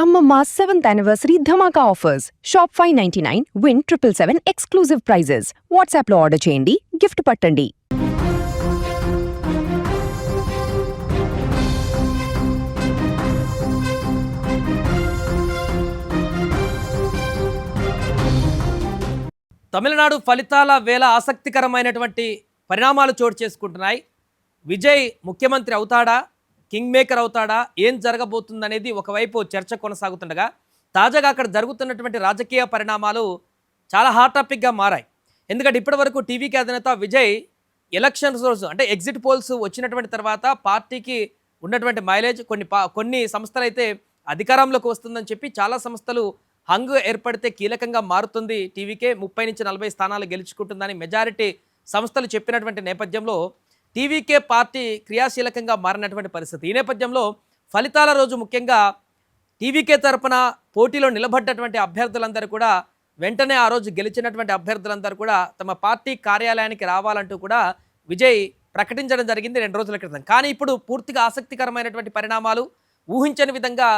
Amma 7th anniversary Dhamaka offers. Shop 599, win 777 exclusive prizes. WhatsApp లో order చేయండి, gift పట్టండి. తమిళనాడు ఫలితాల వేళ ఆసక్తికరమైనటువంటి పరిణామాలు చోటు చేసుకుంటున్నాయి. విజయ్ ముఖ్యమంత్రి అవుతాడా, కింగ్ మేకర్ అవుతాడా, ఏం జరగబోతుందనేది ఒకవైపు చర్చ కొనసాగుతుండగా, తాజాగా అక్కడ జరుగుతున్నటువంటి రాజకీయ పరిణామాలు చాలా హాట్ టాపిక్గా మారాయి. ఎందుకంటే ఇప్పటివరకు టీవీకి అధినేత విజయ్ ఎలక్షన్స్ రోజు అంటే ఎగ్జిట్ పోల్స్ వచ్చినటువంటి తర్వాత పార్టీకి ఉన్నటువంటి మైలేజ్ కొన్ని సంస్థలు అయితే అధికారంలోకి వస్తుందని చెప్పి చాలా సంస్థలు హంగు ఏర్పడితే కీలకంగా మారుతుంది, టీవీకే 30 నుంచి 40 స్థానాలు గెలుచుకుంటుందని మెజారిటీ సంస్థలు చెప్పినటువంటి నేపథ్యంలో టీవీకే పార్టీ క్రియాశీలకంగా మారినటువంటి పరిస్థితి. ఈ నేపథ్యంలో ఫలితాల రోజు ముఖ్యంగా టీవీకే తరపున పోటీలో నిలబడ్డటువంటి అభ్యర్థులందరూ కూడా వెంటనే ఆ రోజు గెలిచినటువంటి అభ్యర్థులందరూ కూడా తమ పార్టీ కార్యాలయానికి రావాలంటూ కూడా విజయ్ ప్రకటించడం జరిగింది 2 రోజుల క్రితం. కానీ ఇప్పుడు పూర్తిగా ఆసక్తికరమైనటువంటి పరిణామాలు, ఊహించని విధంగా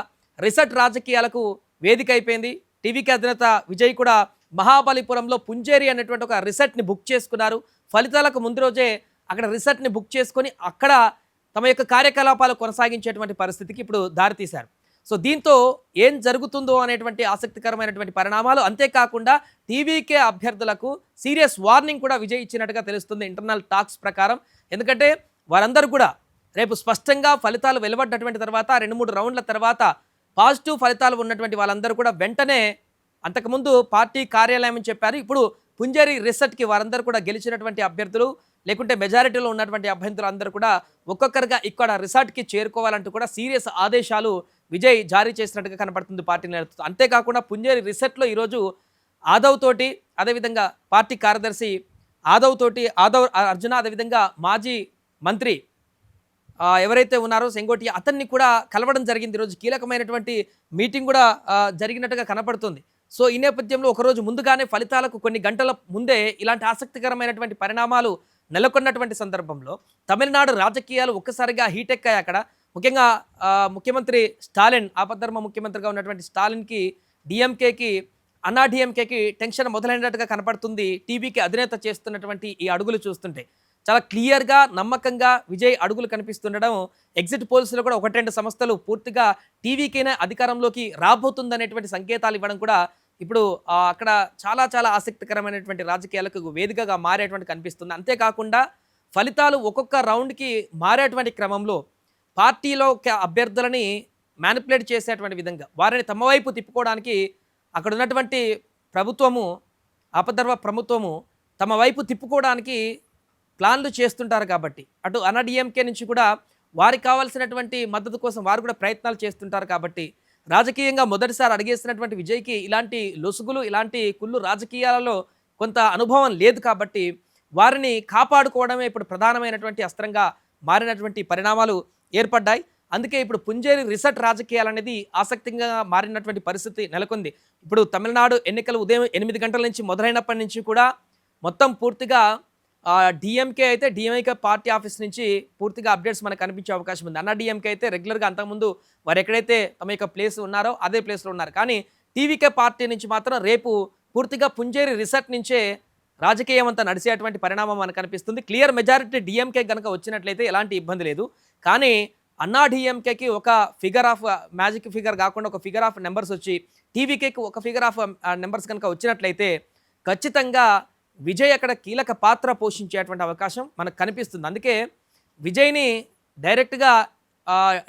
రిసర్ట్ రాజకీయాలకు వేదిక అయిపోయింది. టీవీకే అధినేత విజయ్ కూడా మహాబలిపురంలో పుంజేరి అనేటువంటి ఒక రిసర్ట్ని బుక్ చేసుకున్నారు. ఫలితాలకు ముందు రోజే అక్కడ రిసర్ట్ని బుక్ చేసుకొని అక్కడ తమ యొక్క కార్యకలాపాలు కొనసాగించేటువంటి పరిస్థితికి ఇప్పుడు దారితీశారు. సో దీంతో ఏం జరుగుతుందో అనేటువంటి ఆసక్తికరమైనటువంటి పరిణామాలు, అంతేకాకుండా టీవీకే అభ్యర్థులకు సీరియస్ వార్నింగ్ కూడా విజయ్ ఇచ్చినట్టుగా తెలుస్తుంది ఇంటర్నల్ టాక్స్ ప్రకారం. ఎందుకంటే వారందరూ కూడా రేపు స్పష్టంగా ఫలితాలు వెలువడ్డటువంటి తర్వాత 2-3 రౌండ్ల తర్వాత పాజిటివ్ ఫలితాలు ఉన్నటువంటి వాళ్ళందరూ కూడా వెంటనే, అంతకుముందు పార్టీ కార్యాలయం అని చెప్పారు, ఇప్పుడు పుంజేరి రిసర్ట్కి వారందరూ కూడా గెలిచినటువంటి అభ్యర్థులు లేకుంటే మెజారిటీలో ఉన్నటువంటి అభ్యర్థులు అందరూ కూడా ఒక్కొక్కరుగా ఇక్కడ రిసార్ట్కి చేరుకోవాలంటూ కూడా సీరియస్ ఆదేశాలు విజయ్ జారీ చేసినట్టుగా కనపడుతుంది పార్టీ నేతృత్వం. అంతేకాకుండా పుంజేరి రిసర్ట్లో ఈరోజు ఆదవ్ తోటి, అదేవిధంగా పార్టీ కార్యదర్శి ఆదవ్ అర్జున, అదేవిధంగా మాజీ మంత్రి ఎవరైతే ఉన్నారో సెంగోటి, అతన్ని కూడా కలవడం జరిగింది. ఈరోజు కీలకమైనటువంటి మీటింగ్ కూడా జరిగినట్టుగా కనపడుతుంది. సో ఈ నేపథ్యంలో ఒకరోజు ముందుగానే ఫలితాలకు కొన్ని గంటల ముందే ఇలాంటి ఆసక్తికరమైనటువంటి పరిణామాలు నెలకొన్నటువంటి సందర్భంలో తమిళనాడు రాజకీయాలు ఒక్కసారిగా హీటెక్కాయి. అక్కడ ముఖ్యంగా ముఖ్యమంత్రి స్టాలిన్, ఆపద్ధర్మ ముఖ్యమంత్రిగా ఉన్నటువంటి స్టాలిన్కి, అన్నా డిఎంకేకి టెన్షన్ మొదలైనట్టుగా కనపడుతుంది. టీవీకి అధినేత చేస్తున్నటువంటి ఈ అడుగులు చూస్తుంటే చాలా క్లియర్గా, నమ్మకంగా విజయ్ అడుగులు కనిపిస్తుండడం, ఎగ్జిట్ పోల్స్లో కూడా 1-2 సంస్థలు పూర్తిగా టీవీకైనా అధికారంలోకి రాబోతుందనేటువంటి సంకేతాలు ఇవ్వడం కూడా ఇప్పుడు అక్కడ చాలా చాలా ఆసక్తికరమైనటువంటి రాజకీయాలకు వేదికగా మారేటువంటి కనిపిస్తుంది. అంతేకాకుండా ఫలితాలు ఒక్కొక్క రౌండ్కి మారేటువంటి క్రమంలో పార్టీలో అభ్యర్థులని మ్యానిపులేట్ చేసేటువంటి విధంగా వారిని తమ వైపు తిప్పుకోవడానికి అక్కడ ఉన్నటువంటి ఆపద్ధర్మ ప్రభుత్వము తమ వైపు తిప్పుకోవడానికి ప్లాన్లు చేస్తుంటారు. కాబట్టి అటు అన్నాడీఎంకే నుంచి కూడా వారికి కావాల్సినటువంటి మద్దతు కోసం వారు కూడా ప్రయత్నాలు చేస్తుంటారు. కాబట్టి రాజకీయంగా మొదటిసారి అడిగేసినటువంటి విజయ్కి ఇలాంటి లొసుగులు, ఇలాంటి కుళ్ళు రాజకీయాలలో కొంత అనుభవం లేదు. కాబట్టి వారిని కాపాడుకోవడమే ఇప్పుడు ప్రధానమైనటువంటి అస్త్రంగా మారినటువంటి పరిణామాలు ఏర్పడ్డాయి. అందుకే ఇప్పుడు పుంజేరి రిసర్ట్ రాజకీయాలు అనేది ఆసక్తిగా మారినటువంటి పరిస్థితి నెలకొంది. ఇప్పుడు తమిళనాడు ఎన్నికలు ఉదయం 8 గంటల నుంచి మొదలైనప్పటి నుంచి కూడా మొత్తం పూర్తిగా డిఎంకే అయితే డిఎంకే పార్టీ ఆఫీస్ నుంచి పూర్తిగా అప్డేట్స్ మనకు కనిపించే అవకాశం ఉంది. అన్నా డిఎంకే అయితే రెగ్యులర్గా అంతకుముందు వారు ఎక్కడైతే తమ యొక్క ప్లేస్ ఉన్నారో అదే ప్లేస్లో ఉన్నారు. కానీ టీవీకే పార్టీ నుంచి మాత్రం రేపు పూర్తిగా పుంజేరి రిసర్ట్ నుంచే రాజకీయం అంతా నడిచేటువంటి పరిణామం మనకు కనిపిస్తుంది. క్లియర్ మెజారిటీ డిఎంకే కనుక వచ్చినట్లయితే ఎలాంటి ఇబ్బంది లేదు. కానీ అన్నా డిఎంకేకి ఒక ఫిగర్ ఆఫ్ మ్యాజిక్ ఫిగర్ కాకుండా ఒక ఫిగర్ ఆఫ్ నెంబర్స్ వచ్చి టీవీకేకి ఒక ఫిగర్ ఆఫ్ నెంబర్స్ కనుక వచ్చినట్లయితే ఖచ్చితంగా విజయ్ అక్కడ కీలక పాత్ర పోషించేటువంటి అవకాశం మనకు కనిపిస్తుంది. అందుకే విజయ్ని డైరెక్ట్గా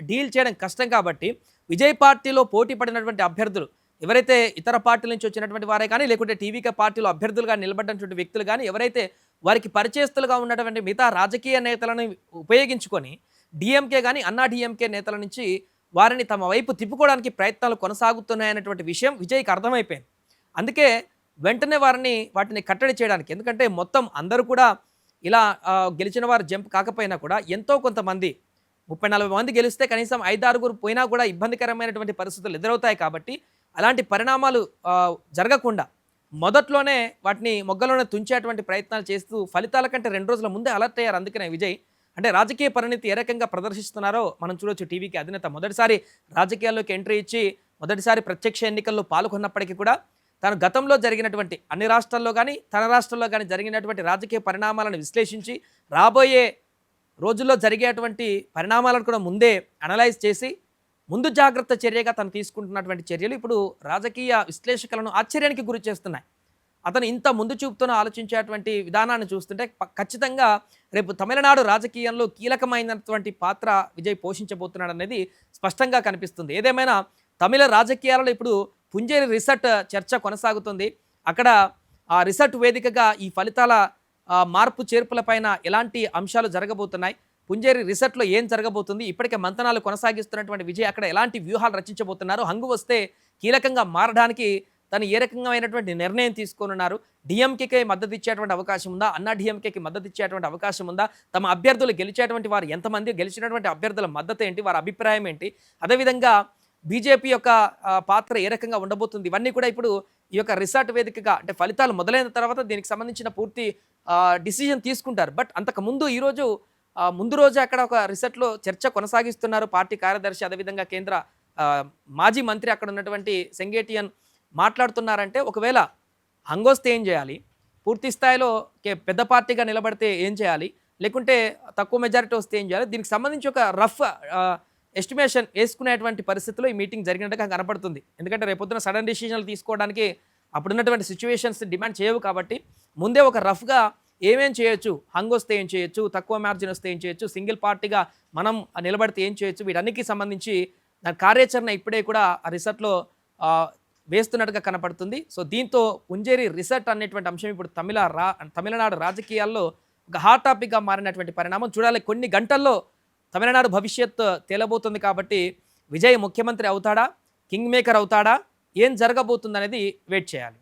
డీల్ చేయడం కష్టం. కాబట్టి విజయ్ పార్టీలో పోటీ పడినటువంటి అభ్యర్థులు ఎవరైతే ఇతర పార్టీల నుంచి వచ్చినటువంటి వారే కానీ, లేకుంటే టీవీకే పార్టీలో అభ్యర్థులుగా నిలబడినటువంటి వ్యక్తులు కానీ, ఎవరైతే వారికి పరిచయస్తులుగా ఉన్నటువంటి మిగతా రాజకీయ నేతలను ఉపయోగించుకొని డిఎంకే కానీ అన్నా డిఎంకే నేతల నుంచి వారిని తమ వైపు తిప్పుకోవడానికి ప్రయత్నాలు కొనసాగుతున్నాయనేటువంటి విషయం విజయ్కి అర్థమైపోయింది. అందుకే వెంటనే వాటిని కట్టడి చేయడానికి, ఎందుకంటే మొత్తం అందరూ కూడా ఇలా గెలిచిన వారు జంప్ కాకపోయినా కూడా ఎంతో కొంతమంది 30-40 మంది గెలిస్తే కనీసం 5-6 పోయినా కూడా ఇబ్బందికరమైనటువంటి పరిస్థితులు ఎదురవుతాయి. కాబట్టి అలాంటి పరిణామాలు జరగకుండా మొదట్లోనే వాటిని మొగ్గలోనే తుంచేటువంటి ప్రయత్నాలు చేస్తూ ఫలితాల కంటే 2 రోజుల ముందే అలర్ట్ అయ్యారు. అందుకనే విజయ్ అంటే రాజకీయ పరిణితి ఏ రకంగా ప్రదర్శిస్తున్నారో మనం చూడొచ్చు. టీవీకి అధినేత మొదటిసారి రాజకీయాల్లోకి ఎంట్రీ ఇచ్చి మొదటిసారి ప్రత్యక్ష ఎన్నికల్లో పాల్గొన్నప్పటికీ కూడా తాను గతంలో జరిగినటువంటి అన్ని రాష్ట్రాల్లో కానీ తన రాష్ట్రంలో కానీ జరిగినటువంటి రాజకీయ పరిణామాలను విశ్లేషించి రాబోయే రోజుల్లో జరిగేటువంటి పరిణామాలను కూడా ముందే అనలైజ్ చేసి ముందు జాగ్రత్త చర్యగా తను తీసుకుంటున్నటువంటి చర్యలు ఇప్పుడు రాజకీయ విశ్లేషకులను ఆశ్చర్యానికి గురి చేస్తున్నాయి. అతను ఇంత ముందు చూపుతూనే ఆలోచించేటువంటి విధానాన్ని చూస్తుంటే ఖచ్చితంగా రేపు తమిళనాడు రాజకీయంలో కీలకమైనటువంటి పాత్ర విజయ్ పోషించబోతున్నాడు అనేది స్పష్టంగా కనిపిస్తుంది. ఏదేమైనా తమిళ రాజకీయాలలో ఇప్పుడు పుంజేరి రిసర్ట్ చర్చ కొనసాగుతుంది. అక్కడ ఆ రిసర్ట్ వేదికగా ఈ ఫలితాల మార్పు చేర్పులపైన ఎలాంటి అంశాలు జరగబోతున్నాయి, పుంజేరి రిసర్ట్లో ఏం జరగబోతుంది, ఇప్పటికే మంతనాలు కొనసాగిస్తున్నటువంటి విజయ్ అక్కడ ఎలాంటి వ్యూహాలు రచించబోతున్నారు, హంగు వస్తే కీలకంగా మారడానికి తను ఏ రకమైనటువంటి నిర్ణయం తీసుకోనున్నారు, డిఎంకేకి మద్దతు ఇచ్చేటువంటి అవకాశం ఉందా, అన్నా డిఎంకేకి మద్దతు ఇచ్చేటువంటి అవకాశం ఉందా, తమ అభ్యర్థులు గెలిచేటువంటి వారు ఎంతమంది, గెలిచినటువంటి అభ్యర్థుల మద్దతు ఏంటి, వారి అభిప్రాయం ఏంటి, అదేవిధంగా బీజేపీ యొక్క పాత్ర ఏ రకంగా ఉండబోతుంది, ఇవన్నీ కూడా ఇప్పుడు ఈ యొక్క రిసార్ట్ వేదికగా అంటే ఫలితాలు మొదలైన తర్వాత దీనికి సంబంధించిన పూర్తి డిసిజన్ తీసుకుంటారు. బట్ అంతకుముందు ఈరోజు ముందు రోజు అక్కడ ఒక రిసార్ట్లో చర్చ కొనసాగిస్తున్నారు పార్టీ కార్యదర్శి, అదేవిధంగా కేంద్ర మాజీ మంత్రి అక్కడ ఉన్నటువంటి సెంగేటియన్ మాట్లాడుతున్నారంటే ఒకవేళ హంగొస్తే ఏం చేయాలి, పూర్తి స్థాయిలో పెద్ద పార్టీగా నిలబడితే ఏం చేయాలి, లేకుంటే తక్కువ మెజారిటీ వస్తే ఏం చేయాలి, దీనికి సంబంధించి ఒక రఫ్ ఎస్టిమేషన్ వేసుకునేటువంటి పరిస్థితిలో ఈ మీటింగ్ జరిగినట్టుగా కనపడుతుంది. ఎందుకంటే రేపొద్దున సడన్ డిసిషన్లు తీసుకోవడానికి అప్పుడున్నటువంటి సిచ్యువేషన్స్ డిమాండ్ చేయవు కాబట్టి ముందే ఒక రఫ్గా ఏమేం చేయొచ్చు, హంగ్ వస్తే ఏం చేయొచ్చు, తక్కువ మార్జిన్ వస్తే ఏం చేయొచ్చు, సింగిల్ పార్టీగా మనం నిలబడితే ఏం చేయొచ్చు, వీటన్నిటికీ సంబంధించి దాని కార్యాచరణ ఇప్పుడే కూడా ఆ రిసార్ట్లో వేస్తున్నట్టుగా కనపడుతుంది. సో దీంతో పుంజేరి రిసార్ట్ అనేటువంటి అంశం ఇప్పుడు తమిళనాడు రాజకీయాల్లో ఒక హాట్ టాపిక్గా మారినటువంటి పరిణామం చూడాలి. కొన్ని గంటల్లో తమిళనాడు భవిష్యత్ తేలబోతుంది కాబట్టి విజయ్ ముఖ్యమంత్రి అవుతాడా, కింగ్ మేకర్ అవుతాడా, ఏం జరగబోతుందనేది వెయిట్ చేయాలి.